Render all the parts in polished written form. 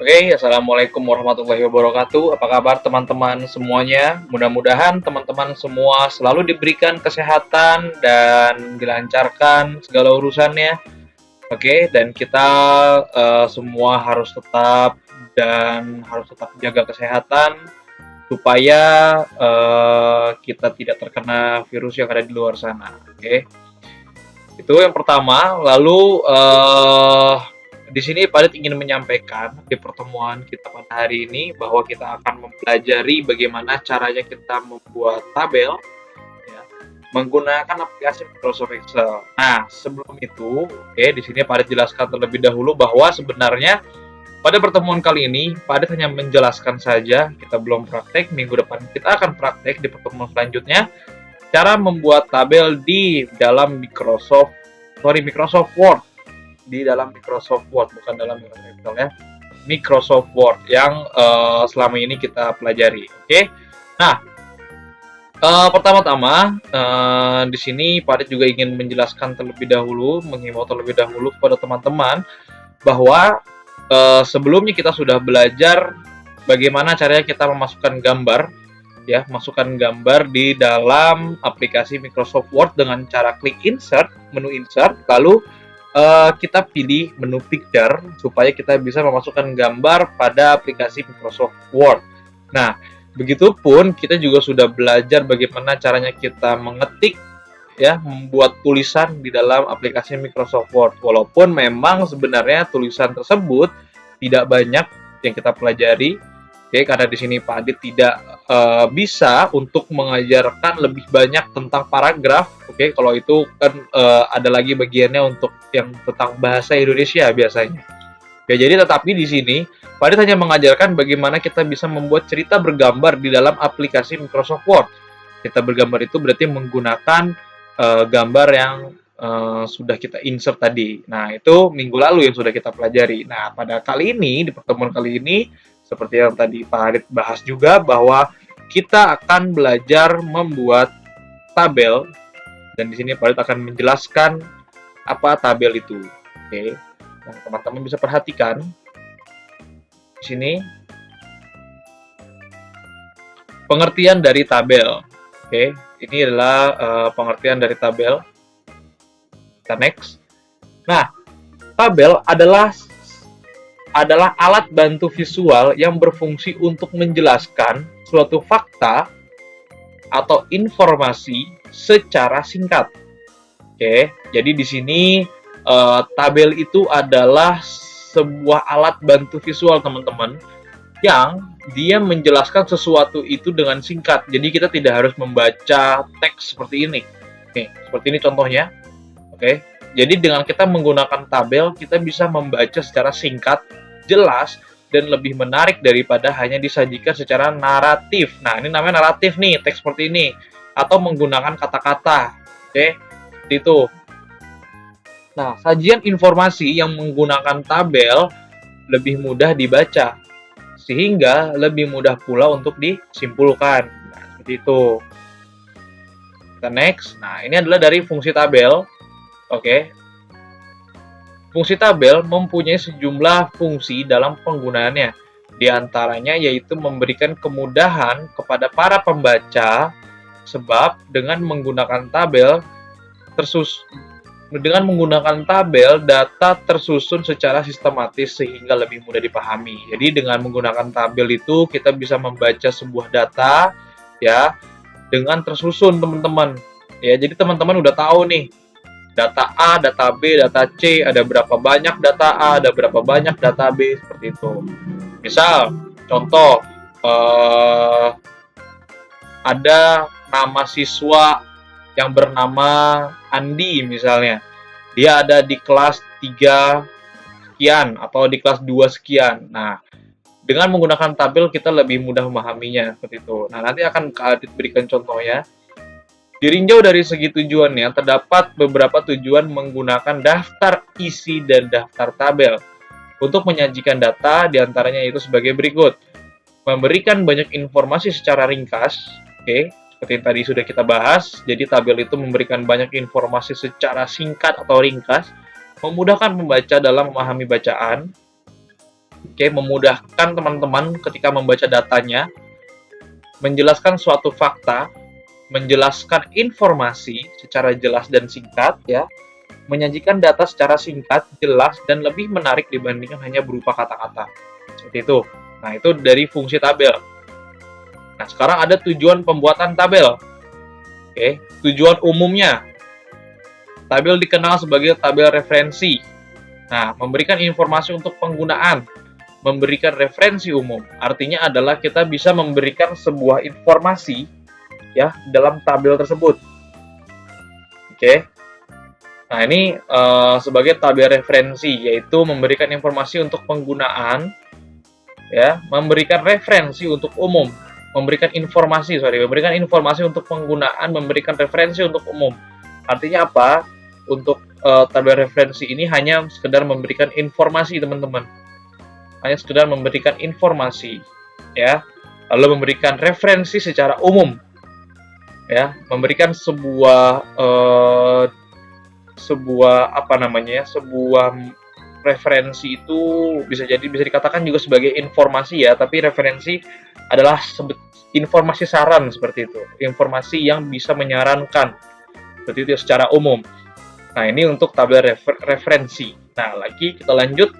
Oke, assalamualaikum warahmatullahi wabarakatuh. Apa kabar teman-teman semuanya? Mudah-mudahan teman-teman semua selalu diberikan kesehatan dan dilancarkan segala urusannya. Oke, dan kita semua harus tetap jaga kesehatan supaya kita tidak terkena virus yang ada di luar sana. Oke, itu yang pertama. Lalu di sini Padit ingin menyampaikan di pertemuan kita pada hari ini bahwa kita akan mempelajari bagaimana caranya kita membuat tabel ya, menggunakan aplikasi Microsoft Excel. Nah, sebelum itu, oke, di sini Padit jelaskan terlebih dahulu bahwa sebenarnya pada pertemuan kali ini Padit hanya menjelaskan saja, kita belum praktek. Minggu depan kita akan praktek di pertemuan selanjutnya cara membuat tabel di dalam Microsoft Word, di dalam Microsoft Word, bukan dalam Microsoft Excel ya, Microsoft Word yang selama ini kita pelajari. Oke, nah pertama-tama di sini Padit juga ingin menjelaskan terlebih dahulu, menghimbau terlebih dahulu kepada teman-teman bahwa sebelumnya kita sudah belajar bagaimana caranya kita memasukkan gambar, ya, masukkan gambar di dalam aplikasi Microsoft Word dengan cara klik insert, menu insert, lalu kita pilih menu picture supaya kita bisa memasukkan gambar pada aplikasi Microsoft Word. Nah, begitupun kita juga sudah belajar bagaimana caranya kita mengetik, ya, membuat tulisan di dalam aplikasi Microsoft Word. Walaupun memang sebenarnya tulisan tersebut tidak banyak yang kita pelajari, oke, karena di sini Pak Adit tidak bisa untuk mengajarkan lebih banyak tentang paragraf. Oke, kalau itu kan ada lagi bagiannya untuk yang tentang bahasa Indonesia biasanya. Ya, jadi tetapi di sini Pak Adit hanya mengajarkan bagaimana kita bisa membuat cerita bergambar di dalam aplikasi Microsoft Word. Cerita bergambar itu berarti menggunakan gambar yang sudah kita insert tadi. Nah, itu minggu lalu yang sudah kita pelajari. Nah, pada kali ini, di pertemuan kali ini, seperti yang tadi Pak Harit bahas juga, bahwa kita akan belajar membuat tabel, dan di sini Pak Harit akan menjelaskan apa tabel itu. Oke, nah, teman-teman bisa perhatikan di sini pengertian dari tabel. Oke, ini adalah pengertian dari tabel. Kita next. Nah, tabel adalah alat bantu visual yang berfungsi untuk menjelaskan suatu fakta atau informasi secara singkat. Oke, jadi di sini tabel itu adalah sebuah alat bantu visual, teman-teman, yang dia menjelaskan sesuatu itu dengan singkat. Jadi kita tidak harus membaca teks seperti ini. Oke, seperti ini contohnya. Oke, jadi dengan kita menggunakan tabel, kita bisa membaca secara singkat, jelas, dan lebih menarik daripada hanya disajikan secara naratif. Nah, ini namanya naratif nih, teks seperti ini. Atau menggunakan kata-kata. Oke, seperti itu. Nah, sajian informasi yang menggunakan tabel lebih mudah dibaca, sehingga lebih mudah pula untuk disimpulkan. Nah, seperti itu. Kita next. Nah, ini adalah dari fungsi tabel. Oke. Fungsi tabel mempunyai sejumlah fungsi dalam penggunaannya. Di antaranya yaitu memberikan kemudahan kepada para pembaca, sebab dengan menggunakan tabel data tersusun secara sistematis sehingga lebih mudah dipahami. Jadi dengan menggunakan tabel itu kita bisa membaca sebuah data, ya, dengan tersusun, teman-teman. Ya, jadi teman-teman udah tahu nih, data A, data B, data C, ada berapa banyak data A, ada berapa banyak data B, seperti itu. Misal, contoh, ada nama siswa yang bernama Andi misalnya. Dia ada di kelas 3 sekian atau di kelas 2 sekian. Nah, dengan menggunakan tabel kita lebih mudah memahaminya, seperti itu. Nah, nanti akan Kak Adit berikan contohnya. Dirinjau dari segi tujuannya, terdapat beberapa tujuan menggunakan daftar isi dan daftar tabel. Untuk menyajikan data, diantaranya itu sebagai berikut. Memberikan banyak informasi secara ringkas, oke, seperti yang tadi sudah kita bahas. Jadi tabel itu memberikan banyak informasi secara singkat atau ringkas, memudahkan pembaca dalam memahami bacaan. Oke, memudahkan teman-teman ketika membaca datanya, menjelaskan suatu fakta, menjelaskan informasi secara jelas dan singkat, ya, menyajikan data secara singkat, jelas, dan lebih menarik dibandingkan hanya berupa kata-kata. Seperti itu. Nah, itu dari fungsi tabel. Nah, sekarang ada tujuan pembuatan tabel. Oke, tujuan umumnya. Tabel dikenal sebagai tabel referensi. Nah, memberikan informasi untuk penggunaan, memberikan referensi umum. Artinya adalah kita bisa memberikan sebuah informasi ya dalam tabel tersebut. Oke. Nah, ini sebagai tabel referensi, yaitu memberikan informasi untuk penggunaan, ya, memberikan referensi untuk umum, memberikan informasi untuk penggunaan, memberikan referensi untuk umum. Artinya apa? Untuk tabel referensi ini hanya sekedar memberikan informasi, teman-teman. Hanya sekedar memberikan informasi, ya. Lalu memberikan referensi secara umum, ya, memberikan sebuah referensi itu bisa dikatakan juga sebagai informasi, ya, tapi referensi adalah informasi saran, seperti itu, informasi yang bisa menyarankan, seperti itu secara umum. Nah, ini untuk tabel referensi. Nah, lagi kita lanjut,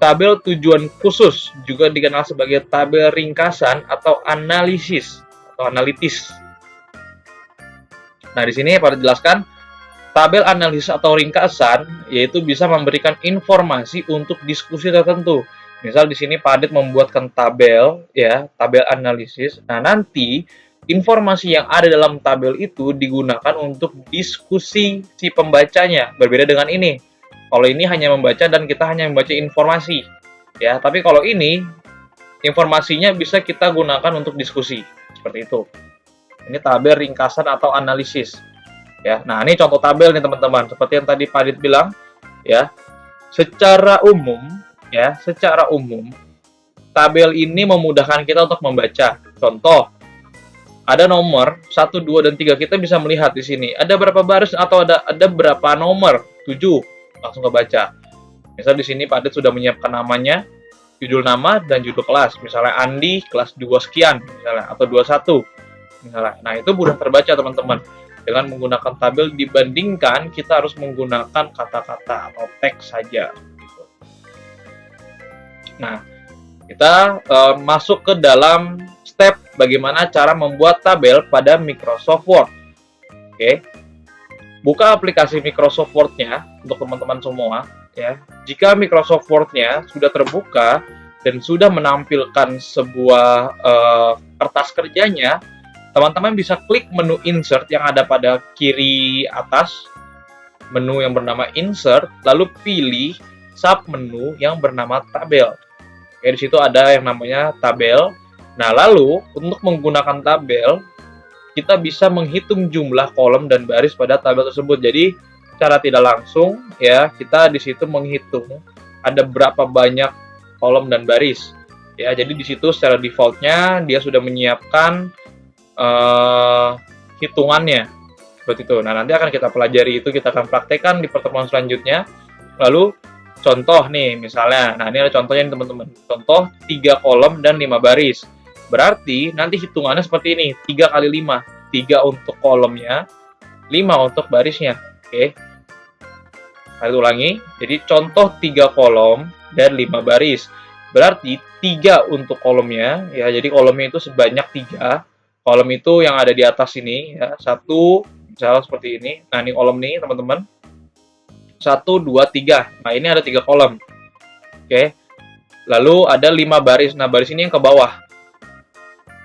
tabel tujuan khusus juga dikenal sebagai tabel ringkasan atau analitis. Nah, di sini pada jelaskan tabel analisis atau ringkasan yaitu bisa memberikan informasi untuk diskusi tertentu. Misal di sini Pak Adit membuatkan tabel, ya, tabel analisis. Nah, nanti informasi yang ada dalam tabel itu digunakan untuk diskusi si pembacanya. Berbeda dengan ini. Kalau ini hanya membaca dan kita hanya membaca informasi, ya. Tapi kalau ini informasinya bisa kita gunakan untuk diskusi. Seperti itu. Ini tabel ringkasan atau analisis. Ya, nah ini contoh tabel nih teman-teman. Seperti yang tadi Pak Adit bilang, ya. Secara umum, tabel ini memudahkan kita untuk membaca. Contoh, ada nomor 1, 2, dan 3. Kita bisa melihat di sini. Ada berapa baris atau ada berapa nomor? 7. Langsung kebaca. Misal di sini Pak Adit sudah menyiapkan namanya, judul nama, dan judul kelas. Misalnya Andi, kelas 2 sekian, misalnya, atau 21. Misalnya. Nah, itu mudah terbaca, teman-teman. Dengan menggunakan tabel dibandingkan kita harus menggunakan kata-kata atau teks saja. Nah, kita masuk ke dalam step bagaimana cara membuat tabel pada Microsoft Word. Oke. Buka aplikasi Microsoft Word-nya untuk teman-teman semua, ya. Jika Microsoft Word-nya sudah terbuka dan sudah menampilkan sebuah kertas kerjanya, teman-teman bisa klik menu Insert yang ada pada kiri atas, menu yang bernama Insert, lalu pilih sub menu yang bernama Tabel. Oke, di situ ada yang namanya Tabel. Nah, lalu untuk menggunakan tabel, kita bisa menghitung jumlah kolom dan baris pada tabel tersebut. Jadi, secara tidak langsung, ya, kita di situ menghitung ada berapa banyak kolom dan baris. Ya, jadi di situ secara default-nya dia sudah menyiapkan hitungannya. Seperti itu. Nah, nanti akan kita pelajari itu, kita akan praktekkan di pertemuan selanjutnya. Lalu, contoh nih, misalnya. Nah, ini ada contohnya nih, teman-teman. Contoh 3 kolom dan 5 baris. Berarti nanti hitungannya seperti ini, 3 kali 5. 3 untuk kolomnya, 5 untuk barisnya. Oke. Kita ulangi. Jadi contoh 3 kolom dan 5 baris. Berarti 3 untuk kolomnya, ya. Jadi kolomnya itu sebanyak 3. Kolom itu yang ada di atas ini, ya. 1, misalnya seperti ini. Nah, ini kolom nih, teman-teman. 1, 2, 3. Nah, ini ada 3 kolom. Oke. Lalu ada 5 baris. Nah, baris ini yang ke bawah.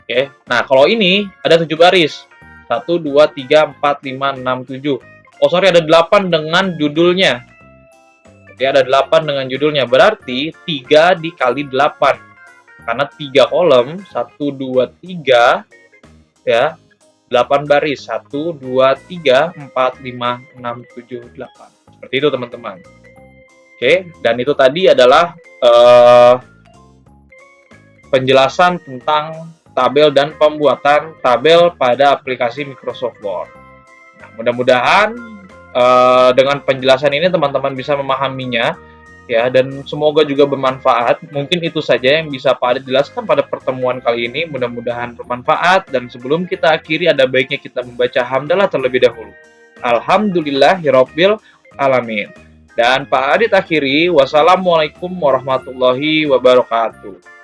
Oke. Nah, kalau ini ada 7 baris. 1, 2, 3, 4, 5, 6, 7. Oh, sorry, ada 8 dengan judulnya. Oke, ada 8 dengan judulnya. Berarti 3 dikali 8. Karena 3 kolom, 1, 2, 3, ya, 8 baris. 1, 2, 3, 4, 5, 6, 7, 8. Seperti itu, teman-teman. Oke, dan itu tadi adalah penjelasan tentang tabel dan pembuatan tabel pada aplikasi Microsoft Word. Nah, mudah-mudahan dengan penjelasan ini teman-teman bisa memahaminya ya, dan semoga juga bermanfaat. Mungkin itu saja yang bisa Pak Adit jelaskan pada pertemuan kali ini. Mudah-mudahan bermanfaat, dan sebelum kita akhiri ada baiknya kita membaca hamdalah terlebih dahulu. Alhamdulillahirabbil alamin. Dan Pak Adit akhiri, wassalamualaikum warahmatullahi wabarakatuh.